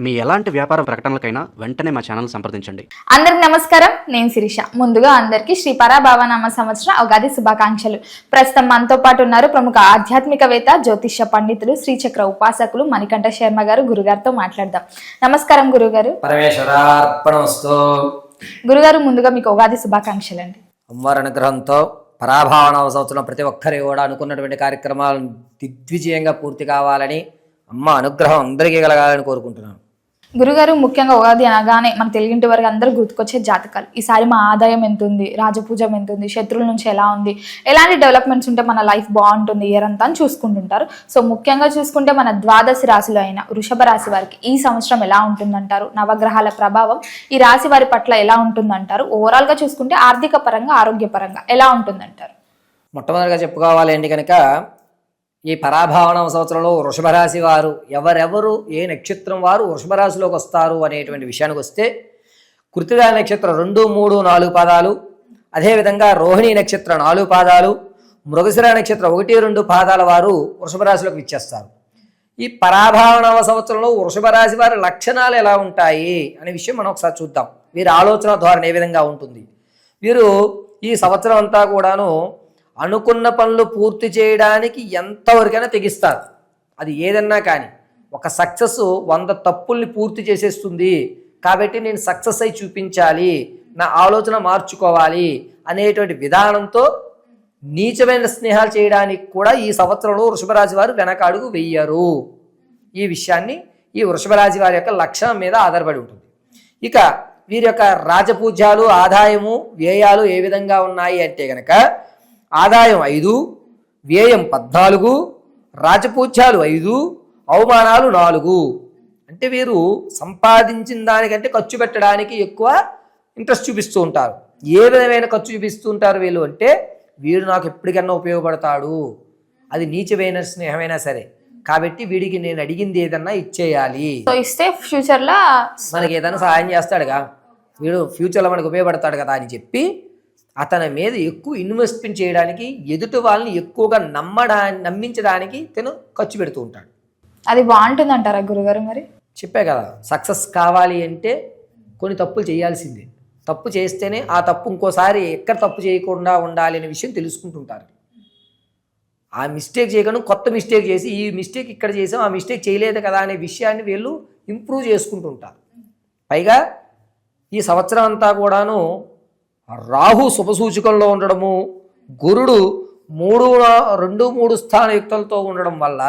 మీ ఎలాంటి వ్యాపార ప్రకటనలకైనా వెంటనే మా ఛానల్ సంప్రదించండి. అందరికి నమస్కారం, నేను శిరీష. ముందుగా అందరికీ శ్రీ పరాభావనామ సంవత్సర ఉగాది శుభాకాంక్షలు. ప్రస్తుతం మనతో పాటు ఉన్నారు ప్రముఖ ఆధ్యాత్మికవేత్త, జ్యోతిష్య పండితులు, శ్రీచక్ర ఉపాసకులు మణికంఠ శర్మ గారు. గురుగారితో మాట్లాడదాం. నమస్కారం గురుగారు. పరమేశ్వరార్పణమస్తు. గురుగారు, ముందుగా మీకు ఉగాది శుభాకాంక్షలు అండి. అమ్మవారి అనుగ్రహంతో పరాభావనామ సంవత్సరం ప్రతి ఒక్కరి కూడా అనుకున్నటువంటి కార్యక్రమాలు దిగ్విజయంగా పూర్తి కావాలని, అమ్మ అనుగ్రహం అందరికీ కలగాలని కోరుకుంటున్నాను. గురుగారు, ముఖ్యంగా ఉగాది అనగానే మన తెలుగింటి వరకు అందరూ గుర్తుకొచ్చే జాతకాలు. ఈసారి మా ఆదాయం ఎంత ఉంది, రాజపూజం ఎంత ఉంది, శత్రువుల నుంచి ఎలా ఉంది, ఎలాంటి డెవలప్మెంట్స్ ఉంటే మన లైఫ్ బాగుంటుంది ఇయర్ అంతా అని చూసుకుంటుంటారు. సో ముఖ్యంగా చూసుకుంటే మన ద్వాదశి రాశిలో అయిన వృషభ రాశి వారికి ఈ సంవత్సరం ఎలా ఉంటుందంటారు? నవగ్రహాల ప్రభావం ఈ రాశి వారి పట్ల ఎలా ఉంటుందంటారు? ఓవరాల్ గా చూసుకుంటే ఆర్థిక పరంగా, ఆరోగ్యపరంగా ఎలా ఉంటుందంటారు? మొట్టమొదటిగా చెప్పుకోవాలి ఏంటి కనుక, ఈ పరాభావనామ సంవత్సరంలో వృషభ రాశి వారు ఎవరెవరు, ఏ నక్షత్రం వారు వృషభ రాశిలోకి వస్తారు అనేటువంటి విషయానికి వస్తే, కృతికా నక్షత్రం 2, 3, 4 పాదాలు, అదేవిధంగా రోహిణి నక్షత్రం 4 పాదాలు, మృగశిర నక్షత్రం 1, 2 పాదాల వారు వృషభ రాశిలోకి విచ్చేస్తారు. ఈ పరాభావనామ సంవత్సరంలో వృషభ రాశి వారి లక్షణాలు ఎలా ఉంటాయి అనే విషయం మనం ఒకసారి చూద్దాం. వీరి ఆలోచన ధోరణి ఏ విధంగా ఉంటుంది. వీరు ఈ సంవత్సరం అంతా కూడాను అనుకున్న పనులు పూర్తి చేయడానికి ఎంతవరకైనా తెగిస్తారు. అది ఏదన్నా కానీ ఒక సక్సెస్ 100 తప్పుల్ని పూర్తి చేసేస్తుంది. కాబట్టి నేను సక్సెస్ అయి చూపించాలి, నా ఆలోచన మార్చుకోవాలి అనేటువంటి విధానంతో నీచమైన స్నేహాలు చేయడానికి కూడా ఈ సంవత్సరంలో వృషభరాశి వారు వెనకాడుగు వెయ్యరు. ఈ విషయాన్ని ఈ వృషభరాశి వారి యొక్క లక్షణం మీద ఆధారపడి ఉంటుంది. ఇక వీరి యొక్క రాజపూజ్యాలు, ఆదాయము, వ్యయాలు ఏ విధంగా ఉన్నాయి అంటే కనుక, ఆదాయం 5, వ్యయం 14, రాజపూజ్యాలు 5, అవమానాలు 4. అంటే వీరు సంపాదించిన దానికంటే ఖర్చు పెట్టడానికి ఎక్కువ ఇంట్రెస్ట్ చూపిస్తూ ఉంటారు. ఏ విధమైన ఖర్చు చూపిస్తూ ఉంటారు వీళ్ళు అంటే, వీడు నాకు ఎప్పటికన్నా ఉపయోగపడతాడు, అది నీచమైన స్నేహమైనా సరే, కాబట్టి వీడికి నేను అడిగింది ఏదన్నా ఇచ్చేయాలి, ఇస్తే ఫ్యూచర్ లో మనకి ఏదైనా సహాయం చేస్తాడుగా, వీడు ఫ్యూచర్లో మనకు ఉపయోగపడతాడు కదా అని చెప్పి అతని మీద ఎక్కువ ఇన్వెస్ట్మెంట్ చేయడానికి, ఎదుటి వాళ్ళని ఎక్కువగా నమ్మించడానికి తను ఖర్చు పెడుతూ ఉంటాడు. అది బాగుంటుంది అంటారా గురుగారు? మరి చెప్పే కదా, సక్సెస్ కావాలి అంటే కొన్ని తప్పులు చేయాల్సిందే. తప్పు చేస్తేనే ఆ తప్పు ఇంకోసారి ఎక్కడ తప్పు చేయకుండా ఉండాలి అనే విషయం తెలుసుకుంటుంటారు. ఆ మిస్టేక్ చేయకుండా కొత్త మిస్టేక్ చేసి, ఈ మిస్టేక్ ఇక్కడ చేసాం, ఆ మిస్టేక్ చేయలేదు కదా అనే విషయాన్ని వీళ్ళు ఇంప్రూవ్ చేసుకుంటుంటారు. పైగా ఈ సంవత్సరం అంతా కూడాను రాహు శుభసూచకంలో ఉండడము, గురుడు 2, 3 స్థానయుక్తులతో ఉండడం వల్ల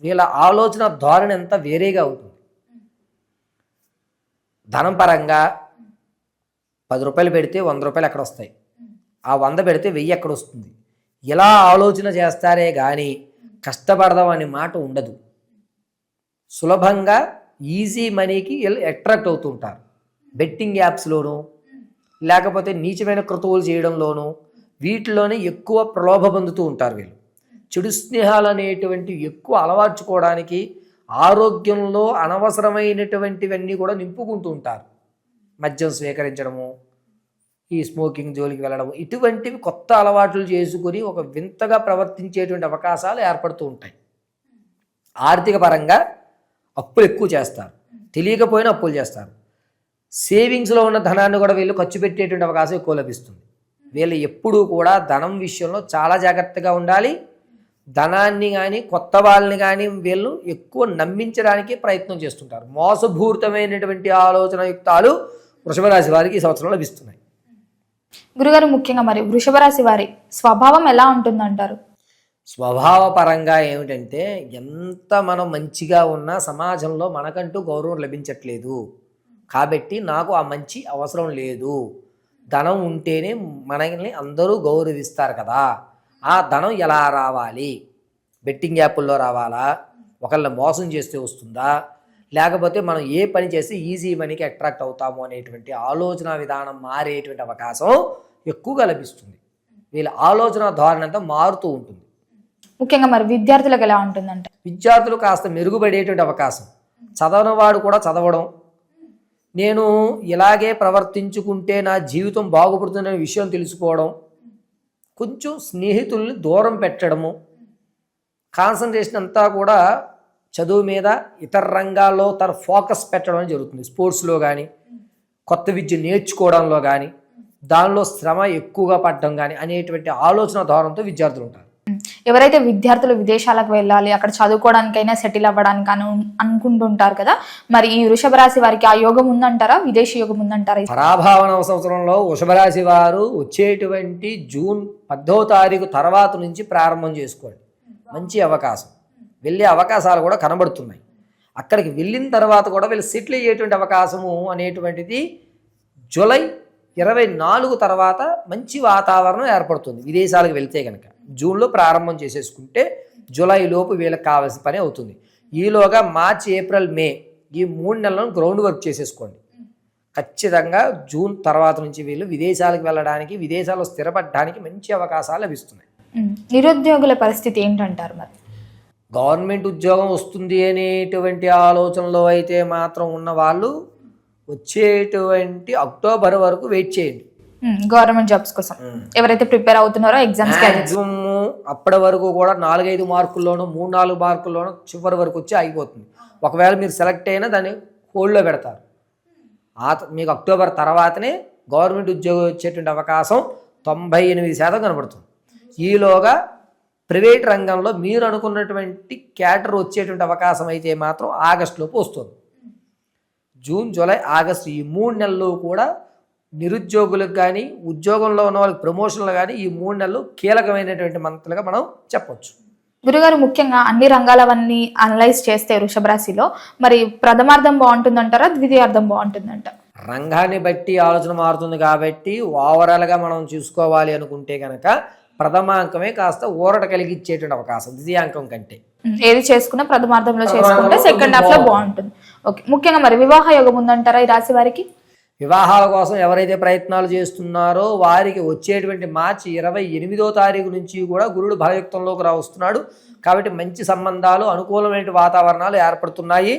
వీళ్ళ ఆలోచన ధోరణి అంతా వేరేగా ఉంటుంది. ధనం పరంగా 10 రూపాయలు పెడితే 100 రూపాయలు ఎక్కడ వస్తాయి, ఆ 100 పెడితే 1000 ఎక్కడ వస్తుంది, ఇలా ఆలోచన చేస్తారే కానీ కష్టపడదాం అనే మాట ఉండదు. సులభంగా ఈజీ మనీకి అట్రాక్ట్ అవుతూ ఉంటారు. బెట్టింగ్ యాప్స్లోనూ, లేకపోతే నీచమైన క్రతువులు చేయడంలోనూ, వీటిలోనే ఎక్కువ ప్రలోభ పొందుతూ ఉంటారు. వీళ్ళు చెడు స్నేహాలు అనేటువంటి ఎక్కువ అలవార్చుకోవడానికి, ఆరోగ్యంలో అనవసరమైనటువంటివన్నీ కూడా నింపుకుంటూ ఉంటారు. మద్యం స్వీకరించడము, ఈ స్మోకింగ్ జోలికి వెళ్ళడము, ఇటువంటివి కొత్త అలవాట్లు చేసుకొని ఒక వింతగా ప్రవర్తించేటువంటి అవకాశాలు ఏర్పడుతూ ఉంటాయి. ఆర్థిక పరంగా అప్పులు ఎక్కువ చేస్తారు, తెలియకపోయినా అప్పులు చేస్తారు. సేవింగ్స్లో ఉన్న ధనాన్ని కూడా వీళ్ళు ఖర్చు పెట్టేటువంటి అవకాశం ఎక్కువ లభిస్తుంది. వీళ్ళు ఎప్పుడూ కూడా ధనం విషయంలో చాలా జాగ్రత్తగా ఉండాలి. ధనాన్ని కానీ కొత్త వాళ్ళని కానీ వీళ్ళు ఎక్కువ నమ్మించడానికి ప్రయత్నం చేస్తుంటారు. మోసపూరితమైనటువంటి ఆలోచన యుక్తాలు వృషభ రాశి వారికి ఈ సంవత్సరం లభిస్తున్నాయి. గురుగారు, ముఖ్యంగా మరి వృషభ రాశి వారి స్వభావం ఎలా ఉంటుందంటారు? స్వభావ పరంగా ఏమిటంటే, ఎంత మనం మంచిగా ఉన్నా సమాజంలో మనకంటూ గౌరవం లభించట్లేదు, కాబట్టి నాకు ఆ మంచి అవసరం లేదు. ధనం ఉంటేనే మనల్ని అందరూ గౌరవిస్తారు కదా, ఆ ధనం ఎలా రావాలి? బెట్టింగ్ యాప్ల్లో రావాలా, ఒకళ్ళని మోసం చేస్తే వస్తుందా, లేకపోతే మనం ఏ పని చేస్తే ఈజీ మనీకి అట్రాక్ట్ అవుతాము అనేటువంటి ఆలోచన విధానం మారేటువంటి అవకాశం ఎక్కువగా లభిస్తుంది. వీళ్ళ ఆలోచన ధోరణి అంతా మారుతూ ఉంటుంది. ముఖ్యంగా మరి విద్యార్థులకు ఎలా ఉంటుందంటే, విద్యార్థులు కాస్త మెరుగుపడేటువంటి అవకాశం, చదవనివాడు కూడా చదవడం, నేను ఇలాగే ప్రవర్తించుకుంటే నా జీవితం బాగుపడుతుందనే విషయం తెలుసుకోవడం, కొంచెం స్నేహితుల్ని దూరం పెట్టడము, కాన్సన్ట్రేషన్ అంతా కూడా చదువు మీద ఇతర రంగాల్లో తన ఫోకస్ పెట్టడం జరుగుతుంది. స్పోర్ట్స్లో కానీ, కొత్త విద్య నేర్చుకోవడంలో కానీ, దానిలో శ్రమ ఎక్కువగా పడడం కానీ అనేటువంటి ఆలోచన ధోరణితో విద్యార్థులు ఉంటారు. ఎవరైతే విద్యార్థులు విదేశాలకు వెళ్ళాలి, అక్కడ చదువుకోవడానికైనా సెటిల్ అవ్వడానికి అనుకుంటుంటారు కదా, మరి ఈ వృషభ రాశి వారికి ఆ యోగం ఉందంటారా, విదేశీ యోగం ఉందంటారా? పరాభావన సంవత్సరంలో వృషభ రాశి వారు వచ్చేటువంటి జూన్ 10వ తారీఖు తర్వాత నుంచి ప్రారంభం చేసుకోండి. మంచి అవకాశం, వెళ్ళే అవకాశాలు కూడా కనబడుతున్నాయి. అక్కడికి వెళ్ళిన తర్వాత కూడా వీళ్ళు సెటిల్ అయ్యేటువంటి అవకాశము అనేటువంటిది జూలై 24 తర్వాత మంచి వాతావరణం ఏర్పడుతుంది. విదేశాలకు వెళ్తే కనుక జూన్లో ప్రారంభం చేసేసుకుంటే జూలై లోపు వీళ్ళకి కావాల్సిన పని అవుతుంది. ఈలోగా మార్చి, ఏప్రిల్, మే ఈ 3 నెలలను గ్రౌండ్ వర్క్ చేసేసుకోండి. ఖచ్చితంగా జూన్ తర్వాత నుంచి వీళ్ళు విదేశాలకు వెళ్ళడానికి, విదేశాల్లో స్థిరపడడానికి మంచి అవకాశాలు లభిస్తున్నాయి. నిరుద్యోగుల పరిస్థితి ఏంటంటారు? మరి గవర్నమెంట్ ఉద్యోగం వస్తుంది అనేటువంటి ఆలోచనలో అయితే మాత్రం ఉన్న వాళ్ళు వచ్చేటువంటి అక్టోబర్ వరకు వెయిట్ చేయండి. గవర్నమెంట్ జాబ్స్ కోసం ఎవరైతే ప్రిపేర్ అవుతున్నారో ఎగ్జామ్స్ అప్పటి వరకు కూడా 4-5 మార్కుల్లోనూ 3-4 మార్కుల్లోనూ చివరి వరకు వచ్చి ఆగిపోతుంది. ఒకవేళ మీరు సెలెక్ట్ అయినా దాన్ని హోల్డ్లో పెడతారు. మీకు అక్టోబర్ తర్వాతనే గవర్నమెంట్ ఉద్యోగం వచ్చేటువంటి అవకాశం 98% కనబడుతుంది. ఈలోగా ప్రైవేట్ రంగంలో మీరు అనుకున్నటువంటి క్యాడర్ వచ్చేటువంటి అవకాశం అయితే మాత్రం ఆగస్టులోపు వస్తుంది. జూన్, జూలై, ఆగస్టు ఈ 3 నెలలు కూడా నిరుద్యోగులకు కానీ, ఉద్యోగంలో ఉన్న వాళ్ళకి ప్రమోషన్లు కానీ ఈ 3 నెలలు కీలకమైనటువంటి మంత్లుగా మనం చెప్పొచ్చు. గురుగారు, ముఖ్యంగా అన్ని రంగాలవన్నీ అనలైజ్ చేస్తే వృషభ రాశిలో మరి ప్రథమార్థం బాగుంటుందంటారా, ద్వితీయార్థం బాగుంటుందంట? రంగాన్ని బట్టి ఆలోచన మారుతుంది కాబట్టి ఓవరాల్గా మనం చూసుకోవాలి అనుకుంటే కనుక ప్రథమాంకమే కాస్త ఊరట కలిగించేటువంటి అవకాశం ద్వితీయాంకం కంటే. ఏది చేసుకున్నా ప్రథమార్థంలో చేసుకుంటే సెకండ్ హాఫ్ లో బాగుంటుంది. ఓకే, ముఖ్యంగా మరి వివాహ యోగం ఉందంటారా ఈ రాశి వారికి? వివాహాల కోసం ఎవరైతే ప్రయత్నాలు చేస్తున్నారో వారికి వచ్చేటువంటి మార్చి 28వ తారీఖు నుంచి కూడా గురుడు బలయుక్తంలోకి వస్తున్నాడు. కాబట్టి మంచి సంబంధాలు, అనుకూలమైన వాతావరణాలు ఏర్పడుతున్నాయి.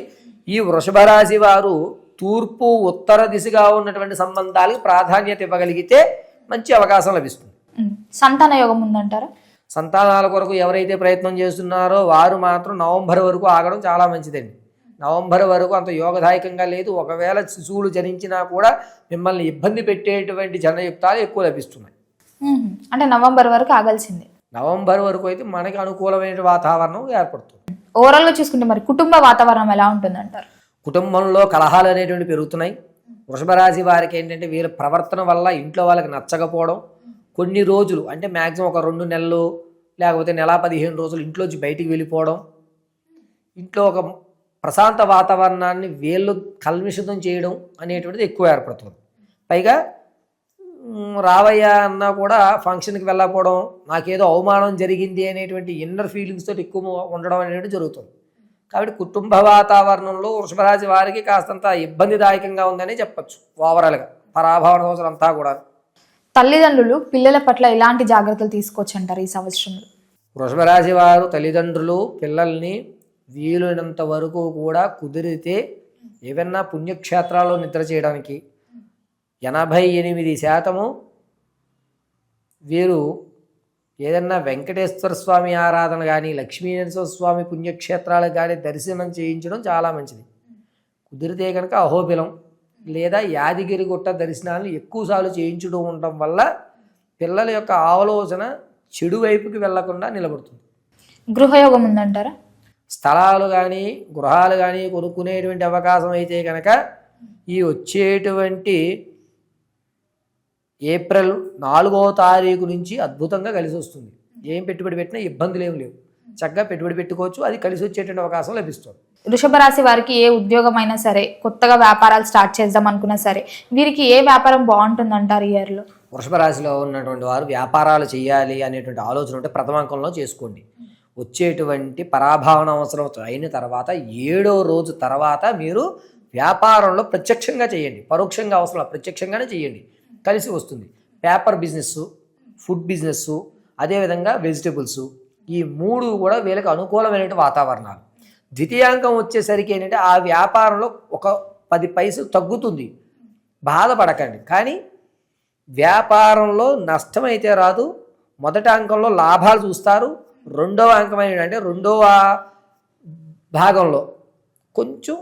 ఈ వృషభ రాశి వారు తూర్పు, ఉత్తర దిశగా ఉన్నటువంటి సంబంధాలకు ప్రాధాన్యత ఇవ్వగలిగితే మంచి అవకాశం లభిస్తుంది. సంతాన యోగం ఉందంటారా? సంతానాల కొరకు ఎవరైతే ప్రయత్నం చేస్తున్నారో వారు మాత్రం నవంబర్ వరకు ఆగడం చాలా మంచిదండి. నవంబర్ వరకు అంత యోగదాయకంగా లేదు. ఒకవేళ శిశువులు జనించినా కూడా మిమ్మల్ని ఇబ్బంది పెట్టేటువంటి జనయుక్తాలు ఎక్కువ లభిస్తున్నాయి. అంటే నవంబర్ వరకు ఆగాల్సిందే. నవంబర్ వరకు అయితే మనకి అనుకూలమైన వాతావరణం ఏర్పడుతుంది. ఓవరాల్ గా చూసుకుంటే మరి కుటుంబ వాతావరణం ఎలా ఉంటుందంటారు? కుటుంబంలో కలహాలు అనేటువంటి పెరుగుతున్నాయి. వృషభ రాశి వారికి ఏంటంటే వీళ్ళ ప్రవర్తన వల్ల ఇంట్లో వాళ్ళకి నచ్చకపోవడం, కొన్ని రోజులు అంటే మ్యాక్సిమం ఒక 2 నెలలు లేకపోతే నెల 15 రోజులు ఇంట్లోంచి బయటికి వెళ్ళిపోవడం, ఇంట్లో ఒక ప్రశాంత వాతావరణాన్ని వీళ్ళు కలుషితం చేయడం అనేటువంటిది ఎక్కువ ఏర్పడుతుంది. పైగా రావయ్య అన్నా కూడా ఫంక్షన్కి వెళ్ళకపోవడం, నాకేదో అవమానం జరిగింది అనేటువంటి ఇన్నర్ ఫీలింగ్స్ తోటి ఎక్కువ ఉండడం అనేది జరుగుతుంది. కాబట్టి కుటుంబ వాతావరణంలో వృషభరాశి వారికి కాస్తంత ఇబ్బందిదాయకంగా ఉందని చెప్పచ్చు. ఓవరాల్గా పరాభవన సంవత్సరం అంతా కూడా తల్లిదండ్రులు పిల్లల పట్ల ఎలాంటి జాగ్రత్తలు తీసుకోవచ్చు అంటారు ఈ సంవత్సరంలో? వృషభరాశి వారు తల్లిదండ్రులు పిల్లల్ని వీలైనంత వరకు కూడా కుదిరితే ఏవన్నా పుణ్యక్షేత్రాల్లో నిద్ర చేయడానికి 88% వీరు ఏదన్నా వెంకటేశ్వర స్వామి ఆరాధన కానీ, లక్ష్మీనరసింహ స్వామి పుణ్యక్షేత్రాలకు కానీ దర్శనం చేయించడం చాలా మంచిది. కుదిరితే కనుక అహోబిలం లేదా యాదగిరి గుట్ట దర్శనాలను ఎక్కువసార్లు చేయించడం ఉండటం వల్ల పిల్లల యొక్క ఆలోచన చెడు వైపుకి వెళ్లకుండా నిలబడుతుంది. గృహయోగం ఉందంటారా? స్థలాలు కానీ గృహాలు కానీ కొనుక్కునేటువంటి అవకాశం అయితే కనుక ఈ వచ్చేటువంటి ఏప్రిల్ 4వ తారీఖు నుంచి అద్భుతంగా కలిసి వస్తుంది. ఏం పెట్టుబడి పెట్టినా ఇబ్బందులు ఏమి లేవు, చక్కగా పెట్టుబడి పెట్టుకోవచ్చు. అది కలిసి వచ్చేటువంటి అవకాశం లభిస్తుంది. వృషభ రాశి వారికి ఏ ఉద్యోగం అయినా సరే, కొత్తగా వ్యాపారాలు స్టార్ట్ చేద్దాం అనుకున్నా సరే, వీరికి ఏ వ్యాపారం బాగుంటుంది అంటారు ఈ ఇయర్లో? వృషభ రాశిలో ఉన్నటువంటి వారు వ్యాపారాలు చేయాలి అనేటువంటి ఆలోచన ఉంటే ప్రథమాంకంలో చేసుకోండి. వచ్చేటువంటి పరాభావన అవసరం అయిన తర్వాత 7వ రోజు తర్వాత మీరు వ్యాపారంలో ప్రత్యక్షంగా చేయండి. పరోక్షంగా అవసరం ప్రత్యక్షంగానే చేయండి, కలిసి వస్తుంది. పేపర్ బిజినెస్, ఫుడ్ బిజినెస్, అదేవిధంగా వెజిటబుల్స్, ఈ 3 కూడా వీళ్ళకి అనుకూలమైన వాతావరణాలు. ద్వితీయాంకం వచ్చేసరికి ఏంటంటే ఆ వ్యాపారంలో ఒక 10 పైసలు తగ్గుతుంది, బాధపడకండి. కానీ వ్యాపారంలో నష్టమైతే రాదు. మొదటి అంకంలో లాభాలు చూస్తారు. రెండవ అంకం ఏంటంటే రెండవ భాగంలో కొంచెం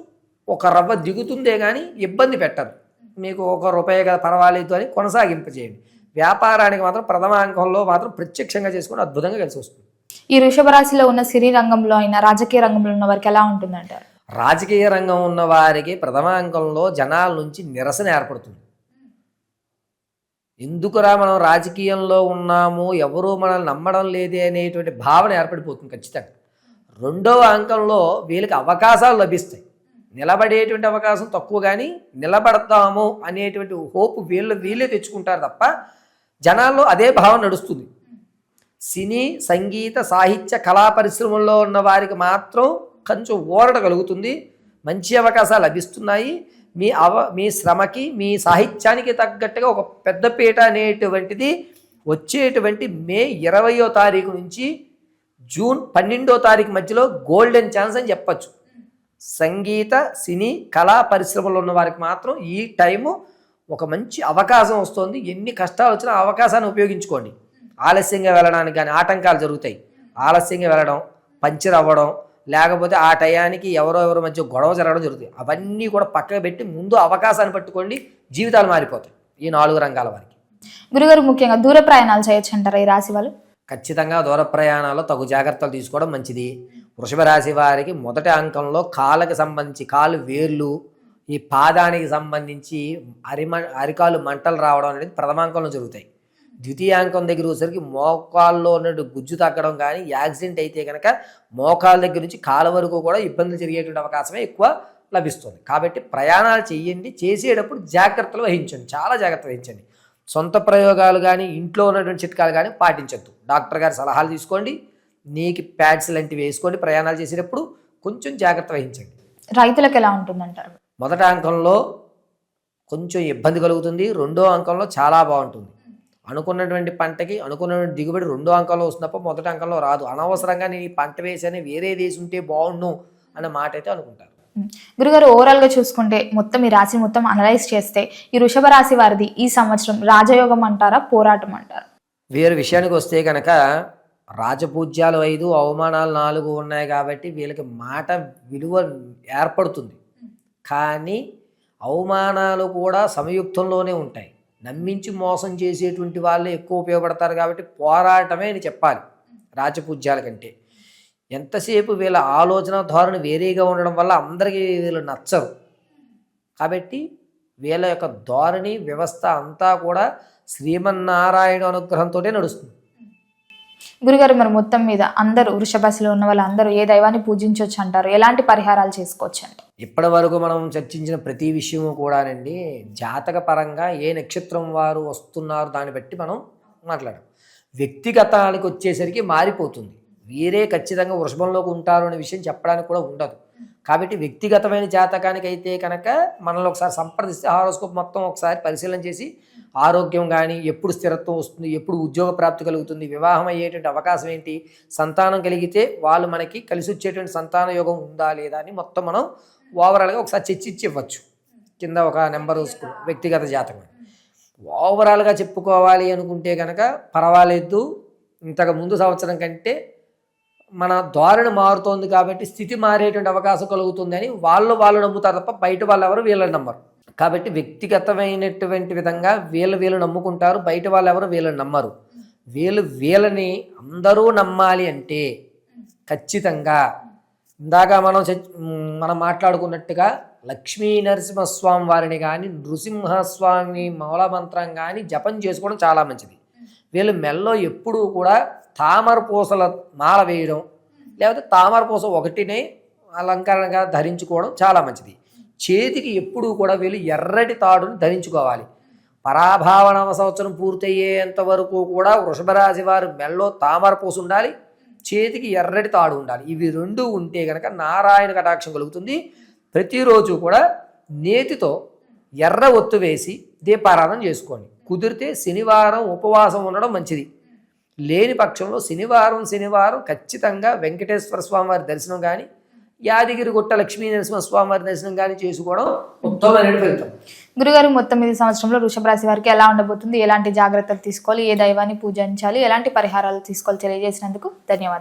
ఒక రవ్వ దిగుతుందే కానీ ఇబ్బంది పెట్టరు. మీకు ₹1 కదా పర్వాలేదు అని కొనసాగింపజేయండి. వ్యాపారానికి మాత్రం ప్రథమ అంకంలో మాత్రం ప్రత్యక్షంగా చేసుకుని అద్భుతంగా కలిసి వస్తుంది. ఈ వృషభ రాశిలో ఉన్న సినీ రంగంలో అయినా రాజకీయ రంగంలో ఉన్న వారికి ఎలా ఉంటుందంటారు? రాజకీయ రంగం ఉన్న వారికి ప్రథమ అంకంలో జనాల నుంచి నిరసన ఏర్పడుతుంది. ఎందుకురా మనం రాజకీయంలో ఉన్నాము, ఎవరూ మనల్ని నమ్మడం లేదే అనేటువంటి భావన ఏర్పడిపోతుంది ఖచ్చితంగా. రెండవ అంకంలో వీళ్ళకి అవకాశాలు లభిస్తాయి. నిలబడేటువంటి అవకాశం తక్కువ, కానీ నిలబడతాము అనేటువంటి హోప్ వీళ్ళే తెచ్చుకుంటారు తప్ప జనాల్లో అదే భావన నడుస్తుంది. సినీ, సంగీత, సాహిత్య, కళా పరిశ్రమల్లో ఉన్న వారికి మాత్రం కొంచెం ఊరట కలుగుతుంది. మంచి అవకాశాలు లభిస్తున్నాయి. మీ శ్రమకి, మీ సాహిత్యానికి తగ్గట్టుగా ఒక పెద్దపీట అనేటువంటిది వచ్చేటువంటి మే 20వ తారీఖు నుంచి జూన్ 12వ తారీఖు మధ్యలో గోల్డెన్ ఛాన్స్ అని చెప్పచ్చు. సంగీత, సినీ, కళా పరిశ్రమలో ఉన్న వారికి మాత్రం ఈ టైము ఒక మంచి అవకాశం వస్తుంది. ఎన్ని కష్టాలు వచ్చినా అవకాశాన్ని ఉపయోగించుకోండి. ఆలస్యంగా వెళ్ళడానికి కానీ ఆటంకాలు జరుగుతాయి. ఆలస్యంగా వెళ్ళడం, పంచర్ అవ్వడం, లేకపోతే ఆ టయానికి ఎవరో మధ్య గొడవ జరగడం జరుగుతాయి. అవన్నీ కూడా పక్కకు పెట్టి ముందు అవకాశాన్ని పట్టుకోండి. జీవితాలు మారిపోతాయి ఈ 4 రంగాల వారికి. గురుగారు, ముఖ్యంగా దూర ప్రయాణాలు చేయొచ్చు అంటారా ఈ రాశి వాళ్ళు? ఖచ్చితంగా దూర ప్రయాణాల్లో తగు జాగ్రత్తలు తీసుకోవడం మంచిది. వృషభ రాశి వారికి మొదటి అంకంలో కాళ్ళకి సంబంధించి కాలు వేర్లు, ఈ పాదానికి సంబంధించి అరికాలు మంటలు రావడం అనేది ప్రథమాంకంలో జరుగుతాయి. ద్వితీయాంకం దగ్గర వచ్చేసరికి మోకాల్లో ఉన్న గుజ్జు తగ్గడం కానీ, యాక్సిడెంట్ అయితే కనుక మోకాళ్ళ దగ్గర నుంచి కాళ్ళ వరకు కూడా ఇబ్బందులు జరిగేటువంటి అవకాశమే ఎక్కువ లభిస్తుంది. కాబట్టి ప్రయాణాలు చేయండి, చేసేటప్పుడు జాగ్రత్తలు వహించండి, చాలా జాగ్రత్తలు వహించండి. సొంత ప్రయోగాలు కానీ, ఇంట్లో ఉన్నటువంటి చిట్కాలు కానీ పాటించద్దు. డాక్టర్ గారి సలహాలు తీసుకోండి, నీకు ప్యాడ్స్ లాంటివి వేసుకోండి. ప్రయాణాలు చేసేటప్పుడు కొంచెం జాగ్రత్త వహించండి. రైతులకు ఎలా ఉంటుందంటారు? మొదటి అంకంలో కొంచెం ఇబ్బంది కలుగుతుంది. రెండో అంకంలో చాలా బాగుంటుంది. అనుకున్నటువంటి పంటకి అనుకున్నటువంటి దిగుబడి రెండో అంకంలో వస్తున్నప్పుడు మొదటి అంకంలో రాదు. అనవసరంగా నేను ఈ పంట వేసానే వేరే వేసి ఉంటే బాగుండు అన్న మాట అయితే అనుకుంటారు. గురుగారు, ఓవరాల్ గా చూసుకుంటే మొత్తం ఈ రాశి మొత్తం అనలైజ్ చేస్తే ఈ వృషభ రాశి వారిది ఈ సంవత్సరం రాజయోగం అంటారా, పోరాటం అంటారా? వీరి విషయానికి వస్తే కనుక రాజపూజ్యాలు 5, అవమానాలు 4 ఉన్నాయి కాబట్టి వీళ్ళకి మాట విలువ ఏర్పడుతుంది. కానీ అవమానాలు కూడా సమయుక్తంలోనే ఉంటాయి. నమ్మించి మోసం చేసేటువంటి వాళ్ళే ఎక్కువ ఉపయోగపడతారు కాబట్టి పోరాటమే అని చెప్పాలి రాజపూజ్యాల కంటే. ఎంతసేపు వీళ్ళ ఆలోచన ధోరణి వేరేగా ఉండడం వల్ల అందరికీ వీళ్ళు నచ్చరు. కాబట్టి వీళ్ళ యొక్క ధోరణి వ్యవస్థ అంతా కూడా శ్రీమన్నారాయణ అనుగ్రహంతో నడుస్తుంది. గురుగారు, మరి మొత్తం మీద అందరూ వృషభరాశిలో ఉన్న వాళ్ళందరూ ఏ దైవాన్ని పూజించవచ్చు అంటారు? ఎలాంటి పరిహారాలు చేసుకోవచ్చు అంటారు? ఇప్పటి వరకు మనం చర్చించిన ప్రతి విషయము కూడానండి జాతక పరంగా ఏ నక్షత్రం వారు వస్తున్నారు దాన్ని బట్టి మనం మాట్లాడాం. వ్యక్తిగతానికి వచ్చేసరికి మారిపోతుంది. వీరే ఖచ్చితంగా వృషభంలోకి ఉంటారు అనే విషయం చెప్పడానికి కూడా ఉండదు. కాబట్టి వ్యక్తిగతమైన జాతకానికి అయితే కనుక మనల్ని ఒకసారి సంప్రదిస్తే హారోస్కోప్ మొత్తం ఒకసారి పరిశీలన చేసి ఆరోగ్యం కానీ, ఎప్పుడు స్థిరత్వం వస్తుంది, ఎప్పుడు ఉద్యోగ ప్రాప్తి కలుగుతుంది, వివాహం అయ్యేటువంటి అవకాశం ఏంటి, సంతానం కలిగితే వాళ్ళు మనకి కలిసి వచ్చేటువంటి సంతాన యోగం ఉందా లేదా అని మొత్తం మనం ఓవరాల్గా ఒకసారి చర్చించి ఇవ్వచ్చు. కింద ఒక నెంబర్ చూసుకుని వ్యక్తిగత జాతకం ఓవరాల్గా చెప్పుకోవాలి అనుకుంటే కనుక పర్వాలేదు. ఇంతకు ముందు సంవత్సరం కంటే మన ధోరణి మారుతోంది కాబట్టి స్థితి మారేటువంటి అవకాశం కలుగుతుందని వాళ్ళు నమ్ముతారు తప్ప బయట వాళ్ళు ఎవరు వీళ్ళని నమ్మరు. కాబట్టి వ్యక్తిగతమైనటువంటి విధంగా వీళ్ళు నమ్ముకుంటారు, బయట వాళ్ళు ఎవరు వీళ్ళని నమ్మరు. వీళ్ళని అందరూ నమ్మాలి అంటే ఖచ్చితంగా ఇందాక మనం మాట్లాడుకున్నట్టుగా లక్ష్మీ నరసింహస్వామి వారిని కానీ, నృసింహస్వామి మూలమంత్రం కానీ జపం చేసుకోవడం చాలా మంచిది. వీళ్ళు మెల్లో ఎప్పుడూ కూడా తామర పూసల మాల వేయడం, లేకపోతే తామర పూస ఒకటినే అలంకరణగా ధరించుకోవడం చాలా మంచిది. చేతికి ఎప్పుడూ కూడా వీళ్ళు ఎర్రటి తాడుని ధరించుకోవాలి. పరాభావ సంవత్సరం పూర్తయ్యేంత వరకు కూడా వృషభ రాశి వారు మెల్లో తామర పూస ఉండాలి, చేతికి ఎర్రటి తాడు ఉండాలి. ఇవి రెండు ఉంటే కనుక నారాయణ కటాక్షం కలుగుతుంది. ప్రతిరోజు కూడా నేతితో ఎర్ర ఒత్తు వేసి దీపారాధన చేసుకోండి. కుదిరితే శనివారం ఉపవాసం ఉండడం మంచిది. లేని పక్షంలో శనివారం ఖచ్చితంగా వెంకటేశ్వర స్వామి వారి దర్శనం కానీ, యాదగిరిగుట్ట లక్ష్మీ నరసింహస్వామి వారి దర్శనం కానీ చేసుకోవడం ఉత్తమమైన ఫలితం. గురుగారు, మొత్తం ఈ సంవత్సరంలో వృషభ రాశి వారికి ఎలా ఉండబోతుంది, ఎలాంటి జాగ్రత్తలు తీసుకోవాలి, ఏ దైవాన్ని పూజించాలి, ఎలాంటి పరిహారాలు తీసుకోవాలి తెలియజేసినందుకు ధన్యవాదాలు.